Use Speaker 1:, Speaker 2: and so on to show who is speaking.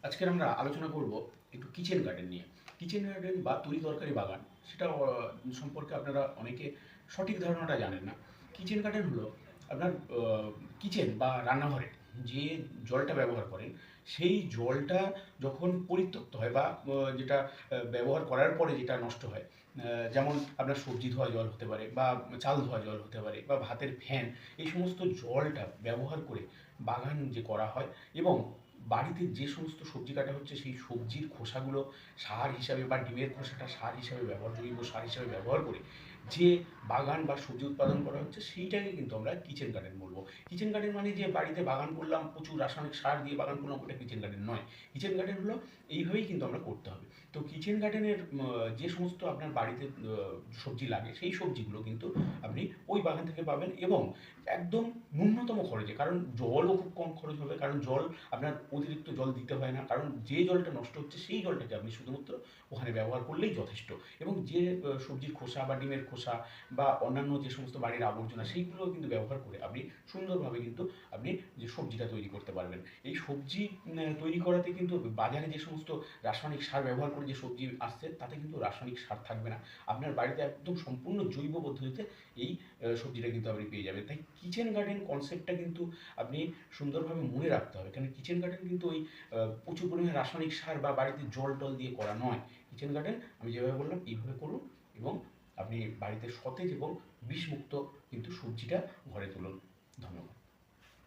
Speaker 1: আজকের আমরা আলোচনা করব একটু কিচেন গার্ডেন নিয়ে। কিচেন গার্ডেন বা তরি তরকারি বাগান সেটা সম্পর্কে আপনারা অনেকে সঠিক ধারণাটা জানেন না। কিচেন গার্ডেন হলো আপনার কিচেন বা রান্নাঘরে যে জলটা ব্যবহার করেন, সেই জলটা যখন পরিত্যক্ত হয় বা যেটা ব্যবহার করার পরে যেটা নষ্ট হয়, যেমন আপনার সবজি ধোয়া জল হতে পারে বা চাল ধোয়া জল হতে পারে বা ভাতের ফ্যান, এই সমস্ত জলটা ব্যবহার করে বাগান যে করা হয় এবং বাড়িতে যে সমস্ত সবজি কাটা হচ্ছে সেই সবজির খোসাগুলো সার হিসাবে বা ডিমের খোসাটা সার হিসাবে জৈব সার হিসাবে ব্যবহার করে যে বাগান বা সবজি উৎপাদন করা হচ্ছে সেইটাকে কিন্তু আমরা কিচেন গার্ডেন বলবো। কিচেন গার্ডেন মানে যে বাড়িতে বাগান করলাম, প্রচুর রাসায়নিক সার দিয়ে বাগান করলাম, ওটা কিচেন গার্ডেন নয়। কিচেন গার্ডেন হলো এইভাবেই কিন্তু আমরা করতে হবে। তো কিচেন গার্ডেনের যে সমস্ত আপনার বাড়িতে সবজি লাগে সেই সবজিগুলো কিন্তু আপনি ওই বাগান থেকে পাবেন এবং একদম ন্যূনতম খরচে, কারণ জলও খুব কম খরচ হবে, কারণ জল আপনার অতিরিক্ত জল দিতে হয় না, কারণ যে জলটা নষ্ট হচ্ছে সেই জলটাকে আপনি শুধুমাত্র ওখানে ব্যবহার করলেই যথেষ্ট। এবং যে সবজির খোসা বা ডিমের খোসা বা অন্যান্য যে সমস্ত বাড়ির আবর্জনা সেইগুলো কিন্তু ব্যবহার করে আপনি সুন্দরভাবে কিন্তু আপনি যে সবজিটা তৈরি করতে পারবেন। এই সবজি তৈরি করাতে কিন্তু বাজারে যে সমস্ত রাসায়নিক সার ব্যবহার করে যে সবজি আসছে তাতে কিন্তু রাসায়নিক সার থাকবে না, আপনার বাড়িতে একদম সম্পূর্ণ জৈব পদ্ধতিতে এই সবজিটা কিন্তু আপনি পেয়ে যাবেন। তাই কিচেন গার্ডেন কনসেপ্টটা কিন্তু আপনি সুন্দরভাবে মনে রাখতে হবে, কারণ কিচেন গার্ডেন কিন্তু ওই প্রচুর পরিমাণে রাসায়নিক সার বা বাড়িতে জল টল দিয়ে করা নয়। কিচেন গার্ডেন আমি যেভাবে বললাম এইভাবে করুন এবং আপনি বাড়িতে সতেজ এবং বিষমুক্ত কিন্তু সবজিটা ঘরে তুলুন। ধন্যবাদ।